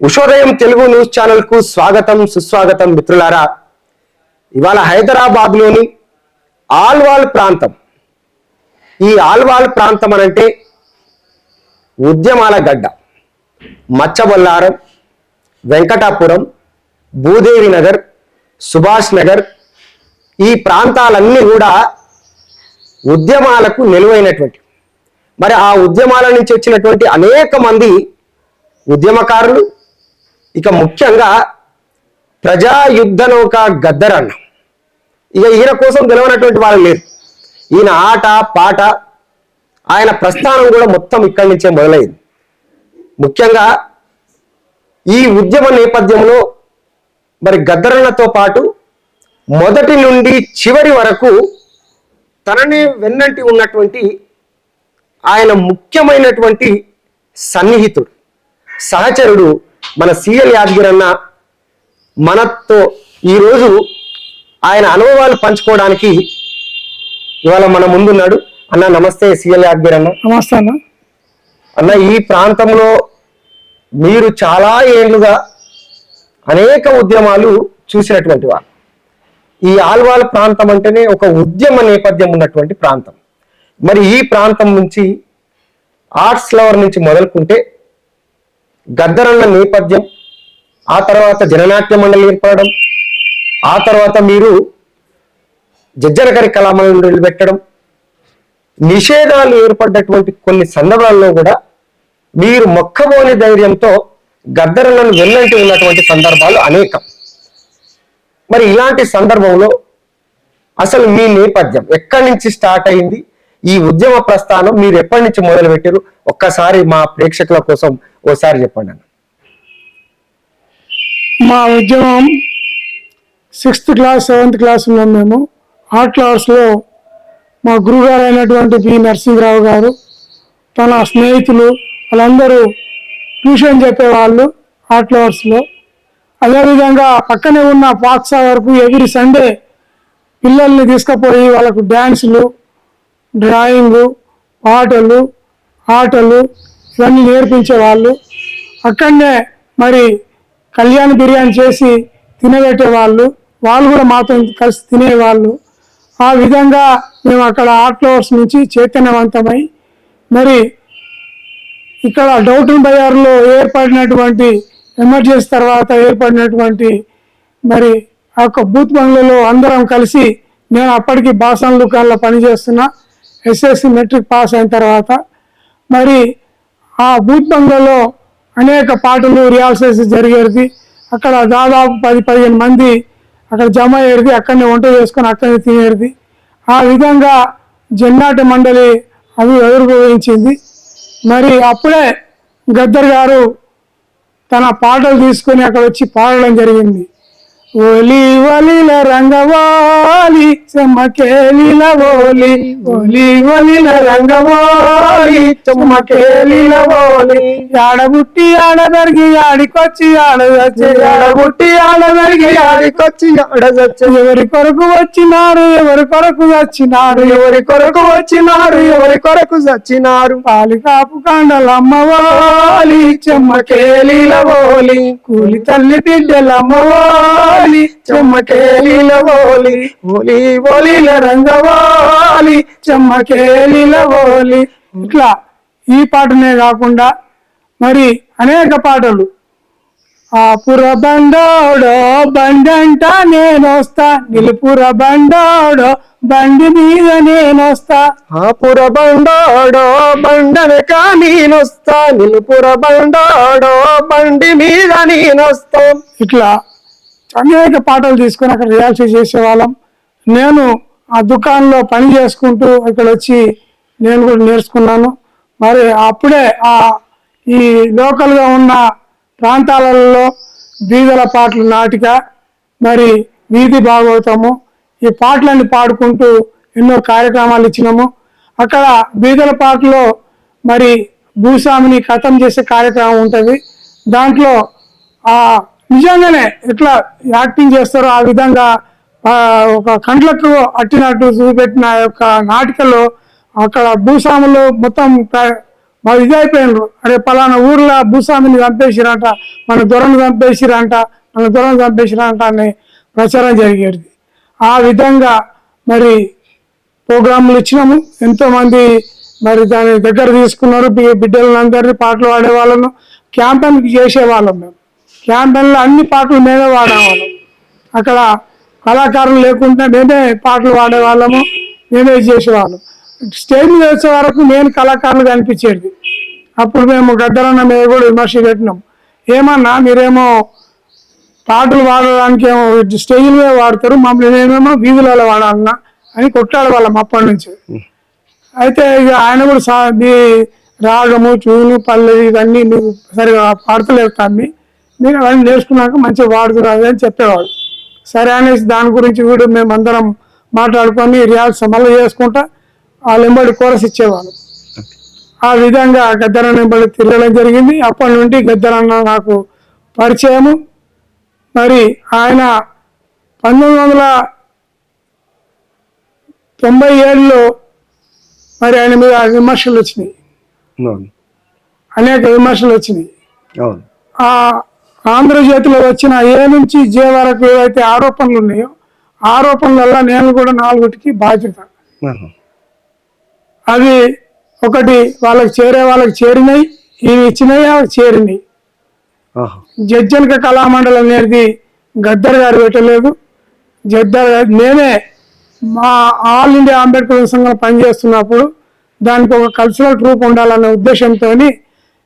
ఉషోదయం Telugu news channel కు స్వాగతం సుస్వాగతం మిత్రులారా. ఇవాళ హైదరాబాద్ లోని ఆల్వాల్ ప్రాంతం, ఈ ఆల్వాల్ ప్రాంతం అనంటే ఉద్యమాల గడ్డ. మచ్చబొల్లారం, వెంకటాపురం, భూదేవి నగర్, సుభాష్ నగర్, ఈ ప్రాంతాలన్నీ కూడా ఉద్యమాలకు నిలువైనటువంటి, మరి ఆ ఉద్యమాల నుంచి వచ్చినటువంటి అనేక మంది ఉద్యమకారులు, ఇక ముఖ్యంగా ప్రజాయుద్ధ నౌక గద్దర్ అన్న, ఇక ఈయన కోసం గెలవనటువంటి వాళ్ళు లేరు. ఈయన ఆట పాట, ఆయన ప్రస్థానం కూడా మొత్తం ఇక్కడి నుంచే మొదలైంది. ముఖ్యంగా ఈ ఉద్యమ నేపథ్యంలో మరి గద్దరన్నతో పాటు మొదటి నుండి చివరి వరకు తననే వెన్నంటి ఉన్నటువంటి ఆయన ముఖ్యమైనటువంటి సన్నిహితుడు, సహచరుడు మన సిఎల్ యాదగిరి అన్న మనతో ఈరోజు ఆయన అనుభవాలు పంచుకోవడానికి ఇవాళ మన ముందున్నాడు. అన్న నమస్తే. సిఎల్ యాదగిరి అన్న. నమస్తే అన్న. అన్న, ఈ ప్రాంతంలో మీరు చాలా ఏళ్లుగా అనేక ఉద్యమాలు చూసినటువంటి వారు. ఈ ఆల్వాల్ ప్రాంతం అంటేనే ఒక ఉద్యమ నేపథ్యం ఉన్నటువంటి ప్రాంతం. మరి ఈ ప్రాంతం నుంచి ఆర్ట్స్ లవర్ నుంచి మొదలుకుంటే గద్దరన్న నేపథ్యం, ఆ తర్వాత జననాట్య మండలి ఏర్పడడం, ఆ తర్వాత మీరు జజ్జనకరి కళామండలి పెట్టడం, నిషేధాలు ఏర్పడ్డటువంటి కొన్ని సందర్భాల్లో కూడా మీరు మొక్కబోని ధైర్యంతో గద్దరన్నను వెన్నంటి ఉన్నటువంటి సందర్భాలు అనేకం. మరి ఇలాంటి సందర్భంలో అసలు మీ నేపథ్యం ఎక్కడి నుంచి స్టార్ట్ అయింది? ఈ ఉద్యమ ప్రస్థానం మీరు ఎప్పటి నుంచి మొదలు పెట్టారు? ఒక్కసారి మా ప్రేక్షకుల కోసం ఓసారి చెప్పండి అన్న. మా ఉద్యమం 6th క్లాస్ 7th క్లాస్ ఉన్నాం మేము. ఆర్ట్ క్లాస్లో మా గురుగారు అయినటువంటి పి నరసింహరావు గారు, తన స్నేహితులు వాళ్ళందరూ ట్యూషన్ చెప్పేవాళ్ళు ఆర్ట్ క్లాస్లో. అదేవిధంగా పక్కనే ఉన్న పాక్సా వరకు ఎవ్రీ సండే పిల్లల్ని తీసుకుపోయి వాళ్ళకు డ్యాన్సులు, డ్రాయింగు, పాటలు, ఆటలు ఇవన్నీ నేర్పించేవాళ్ళు. అక్కడనే మరి కళ్యాణ్ బిర్యానీ చేసి తినబెట్టేవాళ్ళు, వాళ్ళు కూడా మాతో కలిసి తినేవాళ్ళు. ఆ విధంగా మేము అక్కడ ఆర్ట్ ఫ్లవర్స్ నుంచి చైతన్యవంతమై మరి ఇక్కడ డౌటింగ్ బజార్లో ఏర్పడినటువంటి ఎమర్జెన్సీ తర్వాత ఏర్పడినటువంటి మరి ఆ యొక్క బూత్ బంగ్లాలో అందరం కలిసి, నేను అప్పటికి బాసన్ దుకాణంలో పనిచేస్తున్నా, ఎస్ఎస్సి మెట్రిక్ పాస్ అయిన తర్వాత మరి ఆ బూత్ బంగ్లాలో అనేక పాటలు రిహార్సల్స్ జరిగేది. అక్కడ దాదాపు 10-15 మంది అక్కడ జమ అయ్యేది, అక్కడనే వంట చేసుకొని అక్కడనే తినేది. ఆ విధంగా జన్నాట మండలి ఆవిర్భవించింది. మరి అప్పుడే గద్దర్ గారు తన పాటలు తీసుకొని అక్కడ వచ్చి పాడడం జరిగింది. ఓలి ఒలిల రంగవాలి చెమ్మకేలిల ఓలి, ఓలి ఒలిల రంగవాలి చెమ్మకేలిల ఓలి, ఆడబుట్టి ఆడబెరిగి ఆడికొచ్చి ఆడదచ్చి, ఆడబుట్టి ఆడబెరిగి ఆడికొచ్చి ఆడదచ్చి, ఎవరి కొరకు వచ్చినారు ఎవరి కొరకు చచ్చినారు, ఎవరి కొరకు వచ్చినారు ఎవరి కొరకు చచ్చినారు, పాలి కాపు కాండలమ్మవాలి చెమ్మకేలిల ఓలి, కూలి తల్లి బిడ్డలమ్మవాలి చెమ్మకేలిల ఓలి, ఓలి ఓలిల రంగవాలి చెమ్మకేలిల ఓలి. ఇట్లా ఈ పాటనే కాకుండా మరి అనేక పాటలు. ఆ పుర బండోడో బండంట నేనొస్తా, నిలుపుర బండోడో బండి మీద నేనొస్తా, ఆ పుర బండోడో బండనక నేనొస్తా, నిలుపుర బండోడో బండి మీద నేనొస్తా. ఇట్లా అనేక పాటలు తీసుకొని అక్కడ రియాల్సీ చేసేవాళ్ళం. నేను ఆ దుకాణంలో పని చేసుకుంటూ ఇక్కడ వచ్చి నేను కూడా నేర్చుకున్నాను. మరి అప్పుడే ఈ లోకల్గా ఉన్న ప్రాంతాలలో బీదల పాటలు, నాటిక, మరి వీధి భాగవతము, ఈ పాటలన్నీ పాడుకుంటూ ఎన్నో కార్యక్రమాలు ఇచ్చినాము. అక్కడ బీదల పాటలో మరి భూస్వామిని ఖతం చేసే కార్యక్రమం ఉంటుంది. దాంట్లో నిజంగానే ఎట్లా యాక్టింగ్ చేస్తారో ఆ విధంగా ఒక కండ్లకు అట్టినట్టు చూపెట్టిన యొక్క నాటికలో అక్కడ భూస్వాములు మొత్తం వాళ్ళు ఇదైపోయినారు. అరే పలానా ఊర్లో భూస్వామిని చంపేసిరంట, మన దొరను చంపేసిరంట అని ప్రచారం జరిగేది. ఆ విధంగా మరి ప్రోగ్రాంలు ఇచ్చినాము. ఎంతోమంది మరి దాని దగ్గర తీసుకున్నారు. బిడ్డలందరినీ పాటలు పాడేవాళ్ళను క్యాంపెయిన్కి చేసేవాళ్ళం. మేము క్యాంపెయిన్లో అన్ని పాటలు మేమే వాడేవాళ్ళం. అక్కడ కళాకారులు లేకుండా మేమే పాటలు పాడేవాళ్ళము, మేమే చేసేవాళ్ళం. స్టేజ్ మీద వచ్చే వరకు నేను కళాకారులు కనిపించేది. అప్పుడు మేము గద్దరన్న మీద కూడా విమర్శ పెట్టినాం. ఏమన్నా మీరేమో పాటలు పాడడానికి ఏమో స్టేజ్ మీద వాడతారు, మమ్మల్ని ఏమేమో వీధులలో వాడాలన్నా అని కొట్లాడేవాళ్ళం అప్పటి నుంచి. అయితే ఇక ఆయన కూడా మీ రాగము చూలు పల్లెలు ఇవన్నీ మీకు సరిగా పాడతలేవు కానీ మీరు అవన్నీ నేర్చుకున్నాక మంచిగా వాడుతురాదు అని చెప్పేవాడు. సరే అనేసి దాని గురించి కూడా మేము అందరం మాట్లాడుకొని రియాల్స్ మళ్ళీ చేసుకుంటా వాళ్ళు ఎంబడి కోరస్ ఇచ్చేవాళ్ళు. ఆ విధంగా గద్దరన్న ఎంబడి తిరగడం జరిగింది. అప్పటి నుండి గద్దరన్న నాకు పరిచయము. మరి ఆయన 1997లో మరి ఆయన మీద విమర్శలు వచ్చినాయి, అనేక విమర్శలు వచ్చినాయి. ఆ ఆంధ్రజ్యోతిలో వచ్చిన ఏ నుంచి జే వరకు ఏవైతే ఆరోపణలు ఉన్నాయో ఆరోపణల నేను కూడా 4కి బాధ్యత. అవి ఒకటి వాళ్ళకి చేరినాయి, ఇవి ఇచ్చినాయి, వాళ్ళకి చేరినాయి. జడ్జనక కళామండలి అనేది గద్దర్ గారు పెట్టలేదు. నేనే మా ఆల్ ఇండియా అంబేద్కర్ సంఘం పనిచేస్తున్నప్పుడు దానికి ఒక కల్చరల్ ట్రూప్ ఉండాలనే ఉద్దేశంతో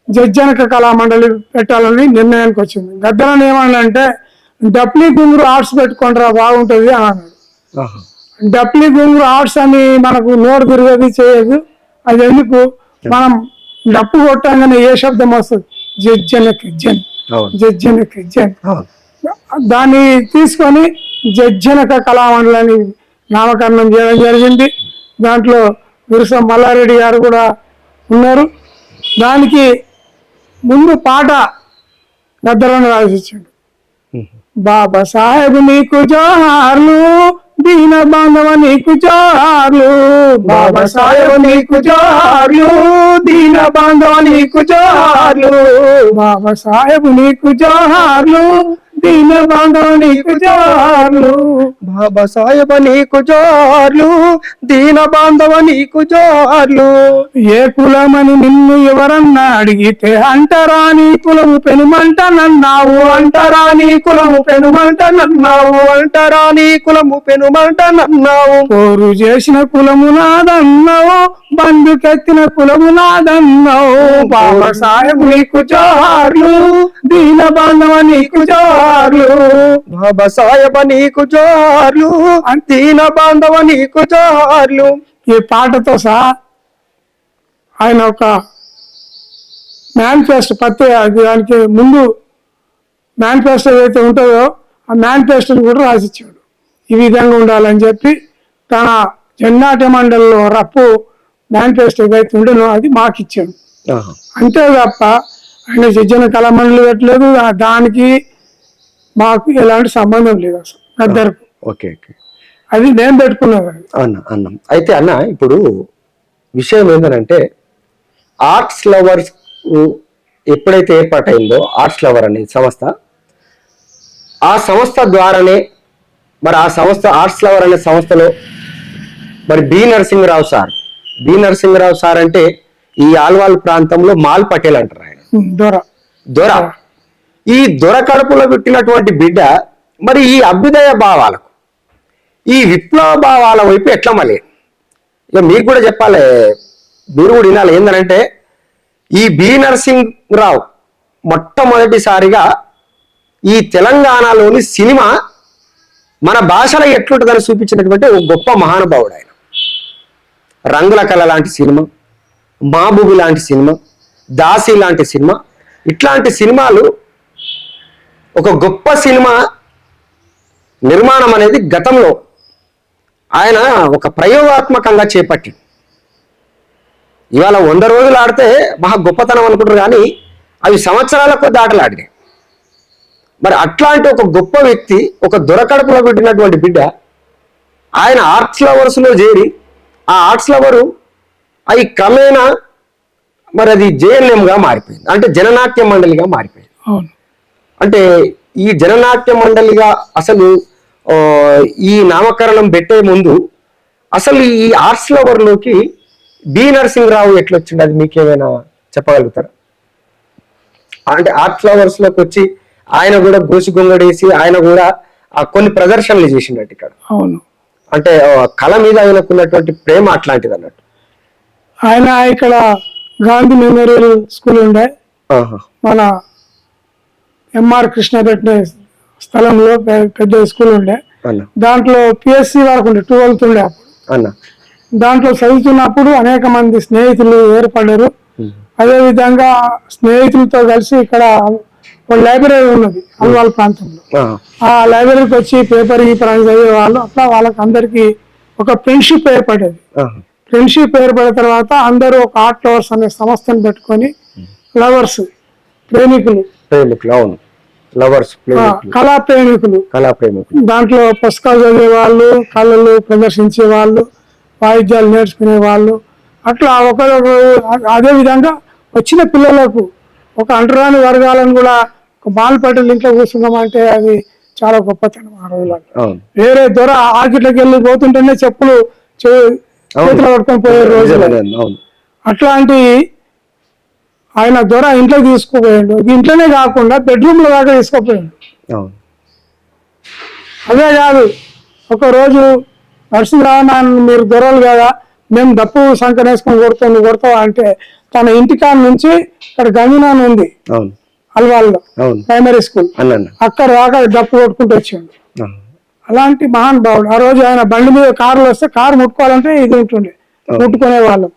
జడ్జనక కళామండలి పెట్టాలని నిర్ణయానికి వచ్చింది. గద్దరని ఏమన్నాడంటే డప్లీ గుంగురు ఆర్ట్స్ పెట్టుకుంటారా బాగుంటుంది అని అన్నాడు. డప్లీ గుంగురు ఆర్ట్స్ అని మనకు నోరు తిరగదు, చేయదు. అది ఎందుకు, మనం డప్పు కొట్టంగానే ఏ శబ్దం వస్తుంది, జడ్జనకి జన్, జడ్జనకి జన్. దాన్ని తీసుకొని జడ్జనక కళామండలిని నామకరణం చేయడం జరిగింది. దాంట్లో విరుస మల్లారెడ్డి గారు కూడా ఉన్నారు. దానికి ముందు పాట గద్దరన్న రాసిచ్చాడు. బాబా సాహెబ్ నీకు జోహార్లు, దీన బాంధవ నీకు జోహార్లు, బాబా సాహెబ్ నీకు జోహార్లు, దీన బాంధవ నీకు జోహార్లు, బాబా సాహెబ్ నీకు జోహార్లు, దీన బాంధవ నీకు జోహార్లు, బాబా సాహెబ్ నీకు జోహార్లు, దీన బాంధవ నీకు జోహార్లు. ఏ కులమని నిన్ను ఎవరన్నా అడిగితే అంటరాని కులము పెనుమంటనన్నావు, అంటరాని కులము పెనుమంటనన్నావు, అంటరాని కులము పెనుమంటనన్నావు. పోరు చేసిన కులము నాదన్నావు, బంధుకెత్తిన కులము నాదన్నావు, బాబా సాహెబ్ నీకు జోహార్లు, దీన బాంధవ నీకు జోహార్లు, బాబా సాహెబ్ నీకు జోహార్లు, దీన బాంధవ నీకు జోహార్లు. ఈ పాటతో సహా ఆయన ఒక మేనిఫెస్టో దానికి ముందు మేనిఫెస్టో ఏదైతే ఉంటుందో ఆ మేనిఫెస్టోని కూడా రాసిచ్చాడు. ఈ విధంగా ఉండాలని చెప్పి తన జన్నాట్య మండలిలో రప్పు మేనిఫెస్టో ఏదైతే ఉండేనో అది మాకు ఇచ్చాడు. అంతే తప్ప ఆయన జడ్జన కళామండలి పెట్టలేదు, దానికి మాకు ఎలాంటి సంబంధం లేదు అసలు గద్దర్కు. ఓకే, అది నేను పెట్టుకున్నాను అన్న. అయితే అన్న ఇప్పుడు విషయం ఏంటంటే ఆర్ట్స్ లవర్స్ ఎప్పుడైతే ఏర్పాటైందో ఆర్ట్స్ లవర్ అనే సంస్థ, ఆ సంస్థ ద్వారానే మరి ఆ సంస్థ ఆర్ట్స్ లవర్ అనే సంస్థలో మరి బి నరసింహరావు సార్ అంటే ఈ ఆల్వాల్ ప్రాంతంలో మాల్ పటేల్ అంటారు ఆయన, దొర. ఈ దొర కడుపులో పెట్టినటువంటి బిడ్డ మరి ఈ అభ్యుదయ భావాలకు, ఈ విప్లవ భావాల వైపు ఎట్లా మళ్ళీ ఇక మీకు కూడా చెప్పాలి, మీరు కూడా వినాలి. ఏంటంటే ఈ బి నరసింహరావు మొట్టమొదటిసారిగా ఈ తెలంగాణలోని సినిమా మన భాషలో ఎట్లుంటుందని చూపించినటువంటి ఒక గొప్ప మహానుభావుడు ఆయన. రంగుల కళ లాంటి సినిమా, మాబూబి లాంటి సినిమా, దాసి లాంటి సినిమా, ఇట్లాంటి సినిమాలు ఒక గొప్ప సినిమా నిర్మాణం అనేది గతంలో ఆయన ఒక ప్రయోగాత్మకంగా చేపట్టి, ఇవాళ 100 రోజులు ఆడితే మహా గొప్పతనం అనుకుంటారు కానీ అవి సంవత్సరాల కొద్ది ఆటలు ఆడినాయి. మరి అట్లాంటి ఒక గొప్ప వ్యక్తి, ఒక దొరకడుపులో పెట్టినటువంటి బిడ్డ, ఆయన ఆర్ట్స్ లవర్స్లో చేరి ఆ ఆర్ట్స్ లవరు అవి క్రమేణా మరి అది JNM గా మారిపోయింది, అంటే జననాట్య మండలిగా మారిపోయింది. అవును. అంటే ఈ జననాట్య మండలిగా అసలు ఈ నామకరణం పెట్టే ముందు అసలు ఈ ఆర్ట్స్ లవర్ లోకి బి నరసింహరావు ఎట్లా వచ్చింది, అది మీకేమైనా చెప్పగలుగుతారా? అంటే ఆర్ట్స్ లవర్స్ లోకి వచ్చి ఆయన కూడా గోసి గొంగడేసి ఆయన కూడా కొన్ని ప్రదర్శనలు చేసిండట ఇక్కడ. అవును. అంటే కళ మీద ఆయనకున్నటువంటి ప్రేమ అట్లాంటిది అన్నట్టు. ఆయన ఇక్కడ గాంధీ మెమోరియల్ స్కూల్ ఉండే, మన ఎంఆర్ కృష్ణ పెట్టిన స్థలంలో పెద్ద స్కూల్ ఉండే, దాంట్లో PSC వరకు ఉండే, 12th ఉండే అప్పుడు. దాంట్లో చదువుతున్నప్పుడు అనేక మంది స్నేహితులు ఏర్పడ్డారు. అదే విధంగా స్నేహితులతో కలిసి ఇక్కడ ఒక లైబ్రరీ ఉన్నది అల్వాల్ ప్రాంతంలో. ఆ లైబ్రరీకి వచ్చి పేపర్ గీపర్ అని చదివే వాళ్ళు. అట్లా వాళ్ళకి అందరికి ఒక ఫ్రెండ్షిప్ ఏర్పడేది. ఫ్రెండ్షిప్ ఏర్పడిన తర్వాత అందరూ ఒక ఆర్ట్ లవర్స్ అనే సంస్థను పెట్టుకొని లవర్స్, ప్రేమికులు, అవును, లవర్స్, కళా ప్రేమికులు, దాంట్లో పుస్తకాలు చదివే వాళ్ళు, కళలు ప్రదర్శించే వాళ్ళు, వాయిద్యాలు నేర్చుకునే వాళ్ళు. అట్లా ఒకరొకరు. అదే విధంగా వచ్చిన పిల్లలకు ఒక అంటరాని వర్గాలను కూడా ఒక బాలపేటలు ఇంట్లో కూర్చున్నామంటే అది చాలా గొప్పతనం ఆ రోజుల్లో. వేరే దొర ఆర్కిట్లకి వెళ్ళి పోతుంటేనే చెప్పులు చేతులు పట్టుకొని పోయే రోజులు. అట్లాంటి ఆయన దొర ఇంట్లో తీసుకుపోయాడు. ఇంట్లోనే కాకుండా బెడ్రూమ్ లో దాకా తీసుకుపోయాడు. అదే కాదు, ఒకరోజు నరసింహరావు, మీరు దొరలు కదా, మేము దప్పు సంకన వేసుకొని కొడతావా అంటే తన ఇంటికాడ నుంచి ఇక్కడ గంగినాన్ ఉంది అల్వాల్లో ప్రైమరీ స్కూల్, అక్కడ దాకా దప్పు కొట్టుకుంటూ వచ్చాడు. అలాంటి మహాన్ భావుడు. ఆ రోజు ఆయన బండి మీద కారులో వస్తే కారు ముట్టుకోవాలంటే ఇది ఉంటుండే, ముట్టుకునే వాళ్ళం.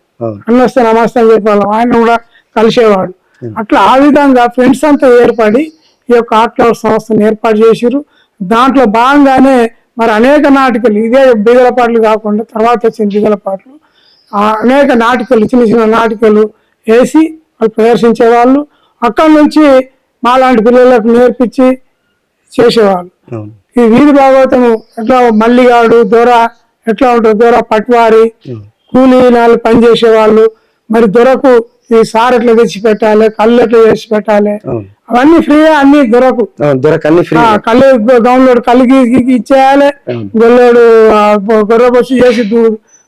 అన్న వస్తే నమస్తే అని చెప్పేవాళ్ళం. ఆయన కూడా కలిసేవాడు. అట్లా ఆ విధంగా ఫ్రెండ్స్ అంతా ఏర్పడి ఈ యొక్క ఆర్ట్ లవర్స్ సంస్థను ఏర్పాటు చేసిరు. దాంట్లో భాగంగానే మరి అనేక నాటికలు, ఇదే బిగల పాటలు కాకుండా తర్వాత వచ్చిన బిగల పాటలు, అనేక నాటికలు, చిన్న చిన్న నాటికలు వేసి వాళ్ళు ప్రదర్శించేవాళ్ళు. అక్కడి నుంచి మాలాంటి పిల్లలకు నేర్పించి చేసేవాళ్ళు. ఈ వీధి భాగవతము ఎట్లా మల్లిగాడు, దొర ఎట్లా ఉంటుంది, దొర పట్వారి, కూలీ నాళ్ళు పని చేసేవాళ్ళు. మరి దొరకు ఈ సార్ ఎట్లా తెచ్చి పెట్టాలి, కళ్ళు ఎట్లా చేసి పెట్టాలి, అవన్నీ ఫ్రీగా అన్ని దొరకు. కళ్ళు గౌన్లోడు కళ్ళుకి ఇచ్చేయాలి, గొల్లోడు గొర్రెబొచ్చు చేసి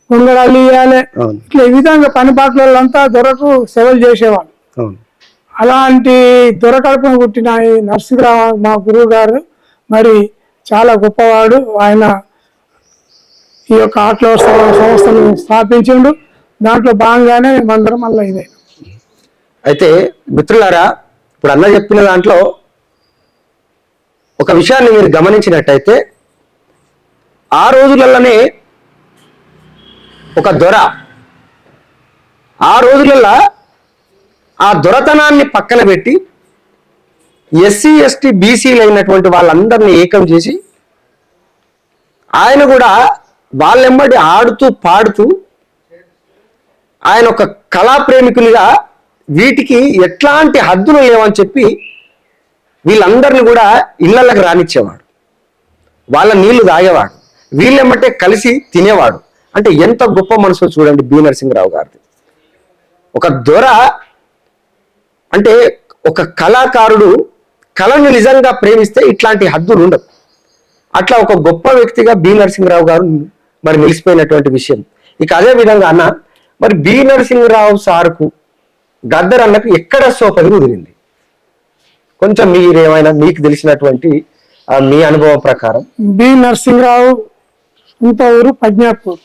గుంగడాలు ఇవ్వాలి. ఇట్లా ఈ విధంగా పని పాటలంతా దొరకు సేవలు చేసేవాళ్ళు. అలాంటి దొర కడుపును పుట్టిన నరసింహరావు మా గురువు గారు మరి చాలా గొప్పవాడు. ఆయన ఈ యొక్క ఆర్ట్ లవర్స్ సంస్థను స్థాపించిండు. దాంట్లో భాగంగానే మేమందరం మళ్ళీ ఇదే. అయితే మిత్రులారా, ఇప్పుడు అన్న చెప్పిన దాంట్లో ఒక విషయాన్ని మీరు గమనించినట్టయితే, ఆ రోజులలోనే ఒక దొర, ఆ రోజులలో ఆ దొరతనాన్ని పక్కన పెట్టి SC ST BCలు అయినటువంటి వాళ్ళందరినీ ఏకం చేసి ఆయన కూడా వాళ్ళెంబడి ఆడుతూ పాడుతూ ఆయన ఒక కళా ప్రేమికునిగా వీటికి ఎట్లాంటి హద్దులు లేవని చెప్పి వీళ్ళందరినీ కూడా ఇళ్లకి రానిచ్చేవాడు. వాళ్ళ నీళ్లు తాగేవాడు, వీళ్ళెమ్మటే కలిసి తినేవాడు. అంటే ఎంత గొప్ప మనసు చూడండి బి నరసింహరావు గారిది. ఒక దొర అంటే ఒక కళాకారుడు కళను నిజంగా ప్రేమిస్తే ఇట్లాంటి హద్దులు ఉండవు. అట్లా ఒక గొప్ప వ్యక్తిగా బి నరసింహరావు గారు మరి నిలిచిపోయినటువంటి విషయం. ఇక అదే విధంగా అన్న, మరి బి నరసింహరావు సార్కు గద్దర్ అన్నకు ఎక్కడ సోపది కుదిరింది? కొంచెం మీరేమైనా మీకు తెలిసినటువంటి మీ అనుభవం ప్రకారం. బి నరసింహరావు ఇంత ఊరు ప్రజ్ఞాపూర్,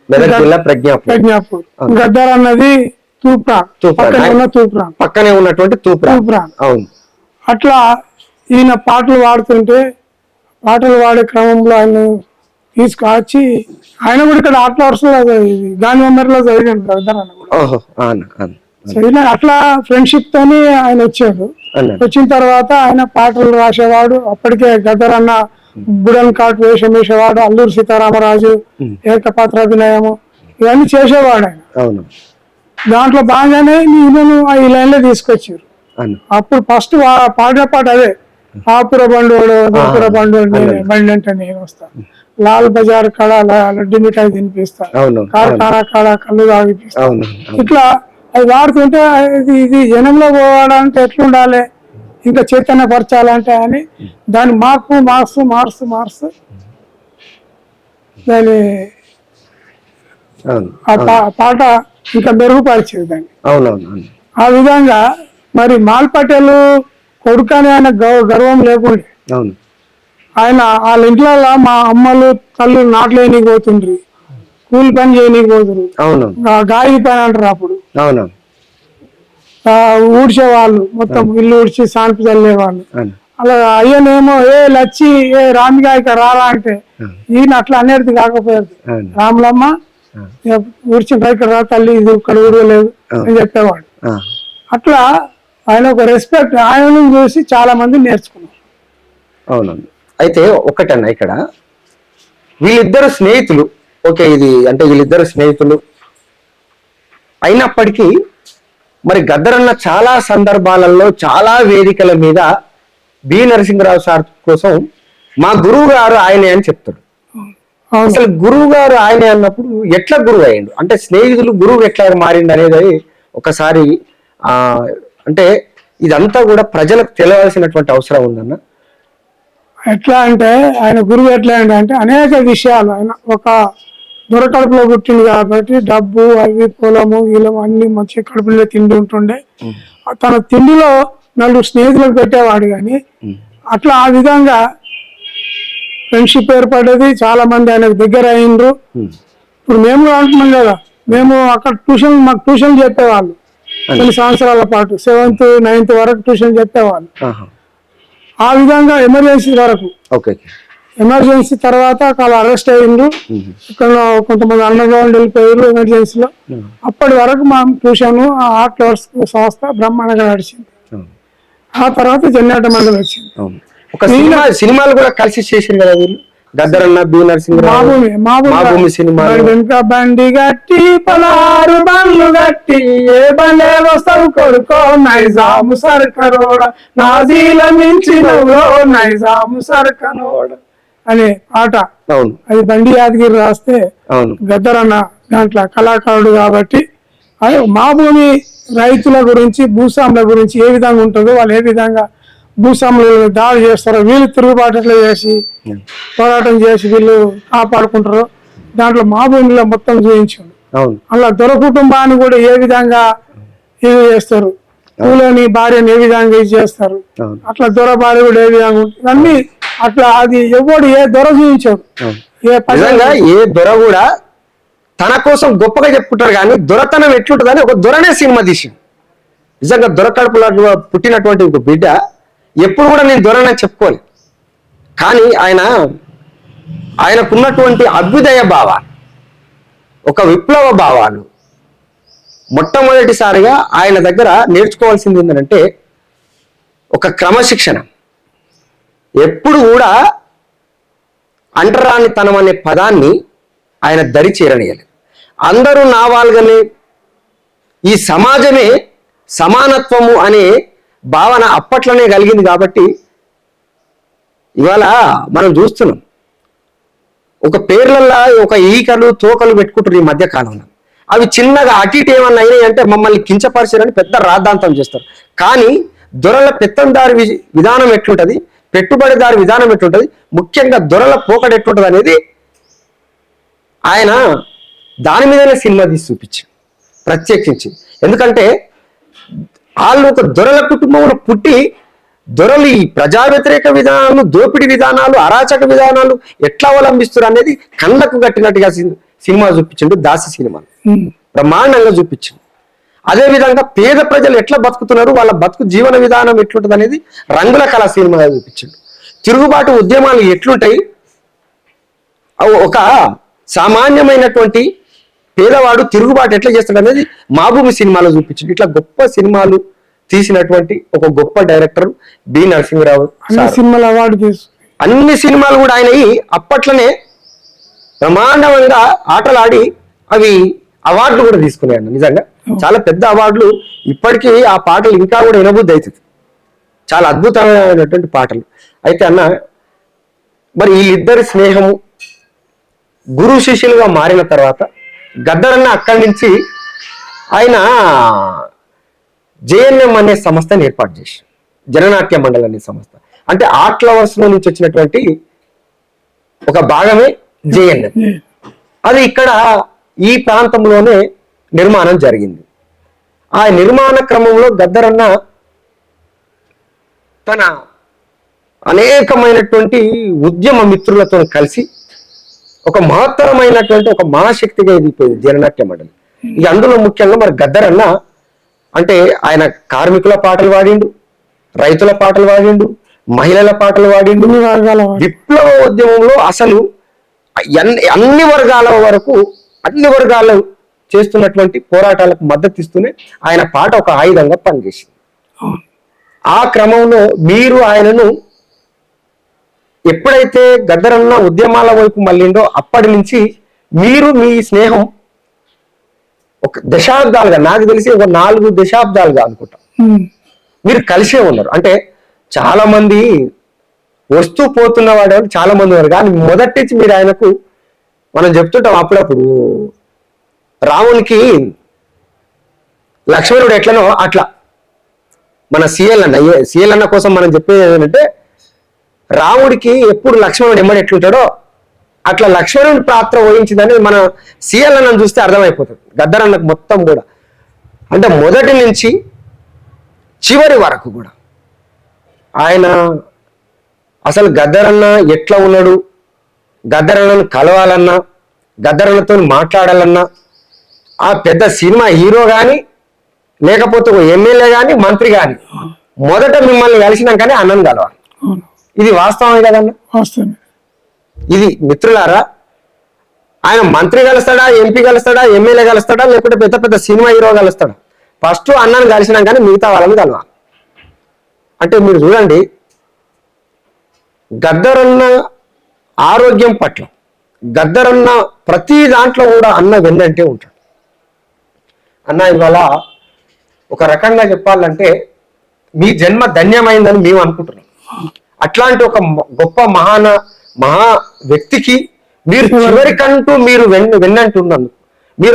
మెదక్ జిల్లా ప్రజ్ఞాపూర్. గద్దర్ అన్నది పక్కనే ఉన్నటువంటి తూప్రా. అవును. అట్లా ఈయన పాటలు పాడుతుంటే, పాటలు పాడే క్రమంలో ఆయన తీసుకొచ్చి ఆయన కూడా ఇక్కడ ఆర్ట్ లవర్స్ గాంధీ మెమోరియల్ లో చదివాడు గద్దర్ అన్న కూడా. చదివిన అట్లా ఫ్రెండ్షిప్ తోని ఆయన వచ్చాడు. వచ్చిన తర్వాత ఆయన పాటలు రాసేవాడు. అప్పటికే గద్దర్ అన్న బుడన్ కాట్ వేషం వేసేవాడు. అల్లూరు సీతారామరాజు ఏకపాత్రాభినయము ఇవన్నీ చేసేవాడు ఆయన. దాంట్లో బాగానే ఈయనను ఈ లైన్ లో తీసుకొచ్చారు. అప్పుడు ఫస్ట్ పాడిన పాట అదే, ఆపుర బండోడు బండి అంటే నేను వస్తాను. లాల్ బజార్ కాడ లడ్డు మిఠాయి తినిపిస్తా, అవును కార్ఖానా కాడ కళ్ళు తాగిపిస్తా. అవును ఇట్లా అది వాడుతుంటే ఇది జనంలో పోవాలంటే ఎట్లుండాలి, ఇంకా చైతన్యపరచాలంటే అని దాన్ని మారుస్తూ దాని అవును పాట ఇంకా మెరుగుపరిచేది దాన్ని. అవునవును ఆ విధంగా మరి మాల్ పటేల్ కొడుకని ఆయన గర్వం లేకుండే. అవును ఆయన వాళ్ళ ఇంట్లో మా అమ్మలు తల్లు నాట్లేనికి పోతుండ్రి, కూలి పని చేయనీకి పోతుండ్రు, అవును గాలి పని అంటారు అప్పుడు, అవును ఊడ్చే వాళ్ళు, మొత్తం ఇల్లు ఊడ్చి సాన్పు చల్లే వాళ్ళు. అవును అలా అయ్యనేమో లచ్చి రామిగాయక రారా అంటే ఈయన అట్లా అనేది కాకపోయారు, రాములమ్మ ఊడ్చిన పైకి రా తల్లి, ఇది ఇక్కడ ఊడలేదు అని చెప్పేవాడు. అట్లా ఆయన ఒక రెస్పెక్ట్, ఆయనను చూసి చాలా మంది నేర్చుకున్నారు. అవునండి. అయితే ఒకటన్నా ఇక్కడ వీళ్ళిద్దరు స్నేహితులు, ఓకే ఇది అంటే వీళ్ళిద్దరు స్నేహితులు అయినప్పటికీ మరి గద్దరన్న చాలా సందర్భాలలో చాలా వేదికల మీద బి నరసింహరావు సార్ కోసం మా గురువు గారు ఆయనే అని చెప్తాడు. అసలు గురువు గారు ఆయనే అన్నప్పుడు ఎట్లా గురువు అయ్యిండు, అంటే స్నేహితులు గురువు ఎట్లా మారిండు అనేది ఒకసారి అంటే ఇదంతా కూడా ప్రజలకు తెలియాల్సినటువంటి అవసరం ఉందన్న. ఎట్లా అంటే ఆయన గురువు ఎట్లా అంటే అనేక విషయాలు, ఆయన ఒక దొరకడుపులో పుట్టింది కాబట్టి డబ్బు అవి పొలము గిలము అన్ని మంచి కడుపులో తిండి ఉంటుండే. తన తిండిలో నలుగురు స్నేహితులకు పెట్టేవాడు, కానీ అట్లా ఆ విధంగా ఫ్రెండ్షిప్ ఏర్పడేది, చాలా మంది ఆయనకు దగ్గర అయిండ్రు. ఇప్పుడు మేము అంటున్నాం కదా, మేము అక్కడ మాకు ట్యూషన్ చెప్పేవాళ్ళు కొన్ని సంవత్సరాల పాటు, 7th 9th వరకు ట్యూషన్ చెప్పేవాళ్ళు. ఆ విధంగా ఎమర్జెన్సీ వరకు, ఎమర్జెన్సీ తర్వాత వాళ్ళు అరెస్ట్ అయ్యిండ్రు, ఇక్కడ కొంతమంది అండర్ గ్రౌండ్ వెళ్ళిపోయారు ఎమర్జెన్సీలో. అప్పటి వరకు మా ట్యూషన్ ఆర్ట్ వర్క్స్ సంస్థ బ్రహ్మాండంగా నడిచింది. ఆ తర్వాత జన్నేట మండలి వచ్చింది. ఒక సినిమాలు కూడా కలిసి చేసింది కదా వీళ్ళు, గద్దరన్న, బి నరసింహరావు, మాభూమి సినిమా. వెనుక బండి గట్టి పలారు బండ్లు గట్టి ఏ బండే వస్తావు కొడుకో నైజాము సర్కరోడ నాజీల మించినవులో నైజాము సర్కరోడ అనే పాట. అవును, అది బండి యాదగిరి రాస్తే గద్దరన్న దాంట్లో కళాకారుడు కాబట్టి. అదే మా భూమి రైతుల గురించి, భూస్వాముల గురించి ఏ విధంగా ఉంటుందో, వాళ్ళు ఏ విధంగా భూస్వాములు దాడి చేస్తారో, వీళ్ళు తిరుగుబాటు ఎట్లా చేసి పోరాటం చేసి వీళ్ళు కాపాడుకుంటారో దాంట్లో మా భూమిలో మొత్తం చూపించాడు. అలా దొర కుటుంబాన్ని కూడా ఏ విధంగా ఇది చేస్తారు, పూలని భార్యను ఏ విధంగా ఇది చేస్తారు, అట్లా దొర భార్య కూడా ఏ విధంగా ఉంటుంది అన్ని అట్లా. అది ఎవడు ఏ దొర చూపించాడు, ఏ దొర కూడా తన కోసం గొప్పగా చెప్పుకుంటారు, కానీ దొరతనం ఎట్లుంటుందని ఒక దొరనే సినిమా తీసి. నిజంగా దొర కడుపులో పుట్టినటువంటి ఒక బిడ్డ ఎప్పుడు కూడా నేను దొరనే చెప్పుకోలే, కానీ ఆయనకున్నటువంటి అభ్యుదయ భావాలు, ఒక విప్లవ భావాలు మొట్టమొదటిసారిగా ఆయన దగ్గర నేర్చుకోవాల్సింది ఏంటంటే ఒక క్రమశిక్షణ. ఎప్పుడు కూడా అంటరానితనం అనే పదాన్ని ఆయన దరి చేరనీయలేదు. అందరూ నా వాళ్ళగానే, ఈ సమాజమే సమానత్వము అనే భావన అప్పట్లోనే కలిగింది. కాబట్టి ఇవాళ మనం చూస్తున్నాం, ఒక పేర్లల్లో ఒక ఈకలు తోకలు పెట్టుకుంటారు ఈ మధ్య కాలంలో. అవి చిన్నగా అటు ఇటు ఏమన్నా అయినాయి అంటే మమ్మల్ని కించపరిచారని పెద్ద రాద్ధాంతం చేస్తారు. కానీ దొరల పెత్తందారి విధానం ఎట్లుంటుంది, పెట్టుబడిదారి విధానం ఎట్లుంటుంది, ముఖ్యంగా దొరల పోకడ ఎట్లుంటుంది అనేది ఆయన దాని మీదనే సినిమా తీసి చూపించి ప్రత్యేకించి. ఎందుకంటే వాళ్ళు ఒక దొరల కుటుంబంలో పుట్టి దొరలు ఈ ప్రజా వ్యతిరేక విధానాలు, దోపిడీ విధానాలు, అరాచక విధానాలు ఎట్లా అవలంబిస్తారు అనేది కళ్ళకు కట్టినట్టుగా సినిమా చూపించిండు. దాసి సినిమా బ్రహ్మాండంగా చూపించింది. అదేవిధంగా పేద ప్రజలు ఎట్లా బతుకుతున్నారు, వాళ్ళ బతుకు జీవన విధానం ఎట్లుంటుంది అనేది రంగుల కళ సినిమాగా చూపించిండు. తిరుగుబాటు ఉద్యమాలు ఎట్లుంటాయి, ఒక సామాన్యమైనటువంటి పేదవాడు తిరుగుబాటు ఎట్లా చేస్తాడు అనేది మా భూమి సినిమాలో చూపించిండు. ఇట్లా గొప్ప సినిమాలు తీసినటువంటి ఒక గొప్ప డైరెక్టర్ బి నరసింహరావు. అన్ని సినిమాలు కూడా ఆయన అప్పట్లోనే బ్రహ్మాండంగా ఆటలాడి అవి అవార్డులు కూడా తీసుకున్నాడు. నిజంగా చాలా పెద్ద అవార్డులు. ఇప్పటికీ ఆ పాటలు ఇంకా కూడా వినబుద్ధి అవుతుంది, చాలా అద్భుతమైనటువంటి పాటలు. అయితే అన్న, మరి వీళ్ళిద్దరి స్నేహము గురు శిష్యులుగా మారిన తర్వాత గద్దరన్న అక్కడి నుంచి ఆయన జేఎన్ఎం అనే సంస్థని ఏర్పాటు చేశారు. జననాట్య మండలి అనే సంస్థ. అంటే ఆర్ట్ లవర్స్ లో నుంచి వచ్చినటువంటి ఒక భాగమే జేఎన్ఎం. అది ఇక్కడ ఈ ప్రాంతంలోనే నిర్మాణం జరిగింది. ఆ నిర్మాణ క్రమంలో గద్దరన్న తన అనేకమైనటువంటి ఉద్యమ మిత్రులతో కలిసి ఒక మహత్తరమైనటువంటి ఒక మహాశక్తిగా ఎదిగిపోయింది జననాట్య మండలి. ఇక అందులో ముఖ్యంగా మరి గద్దరన్న అంటే ఆయన కార్మికుల పాటలు పాడిండు, రైతుల పాటలు పాడిండు, మహిళల పాటలు పాడిండు. అన్ని వర్గాల వారు. విప్లవ ఉద్యమంలో అసలు అన్ని వర్గాల వరకు అన్ని వర్గాలు చేస్తున్నటువంటి పోరాటాలకు మద్దతు ఇస్తూనే ఆయన పాట ఒక ఆయుధంగా పనిచేసింది. అవును. ఆ క్రమంలో మీరు ఆయనను ఎప్పుడైతే గద్దరన్న ఉద్యమాల వైపు మళ్ళిండో అప్పటి నుంచి మీరు మీ స్నేహం ఒక దశాబ్దాలుగా, నాకు తెలిసి ఒక 4 దశాబ్దాలుగా అనుకుంటా మీరు కలిసే ఉన్నారు. అంటే చాలా మంది వస్తూ పోతున్న వాడు చాలా మంది ఉన్నారు, కానీ మొదటి నుంచి మీరు ఆయనకు మనం చెప్తుంటాం అప్పుడప్పుడు రామునికి లక్ష్మణుడు ఎట్లనో అట్లా మన సిఎల్ అన్న కోసం మనం చెప్పేది ఏంటంటే రాముడికి ఎప్పుడు లక్ష్మణుడు ఎమ్మడి ఎట్లుంటాడో అట్లా లక్ష్మణుడి పాత్ర వహించిందని మన సిఎల్ అన్నను చూస్తే అర్థమైపోతుంది. గద్దరన్నకు మొత్తం కూడా అంటే మొదటి నుంచి చివరి వరకు కూడా ఆయన అసలు గద్దరన్న ఎట్లా ఉన్నాడు, గద్దరన్నను కలవాలన్నా, గద్దరన్నతో మాట్లాడాలన్నా, ఆ పెద్ద సినిమా హీరో కానీ లేకపోతే ఒక ఎమ్మెల్యే కానీ మంత్రి కానీ మొదట మిమ్మల్ని కలిసినాకనే అన్నను కలవాలి. ఇది వాస్తవమే కదన్న? వాస్తవమే. ఇది మిత్రులారా, ఆయన మంత్రి కలుస్తాడా, ఎంపీ కలుస్తాడా, ఎమ్మెల్యే కలుస్తాడా, లేకపోతే పెద్ద పెద్ద సినిమా హీరో కలుస్తాడా? ఫస్ట్ అన్నను కలిసినాకనే మిగతా వాళ్ళని కలవాలి. అంటే మీరు చూడండి, గద్దరన్న ఆరోగ్యం పట్ల గద్దరన్న ప్రతి దాంట్లో కూడా అన్న వెన్నంటే ఉంటాడు. అన్న ఇవాళ ఒక రకంగా చెప్పాలంటే మీ జన్మ ధన్యమైందని మేము అనుకుంటున్నాం. అట్లాంటి ఒక గొప్ప మహా వ్యక్తికి మీరు చివరికంటూ మీరు వెన్నంటున్నందుకు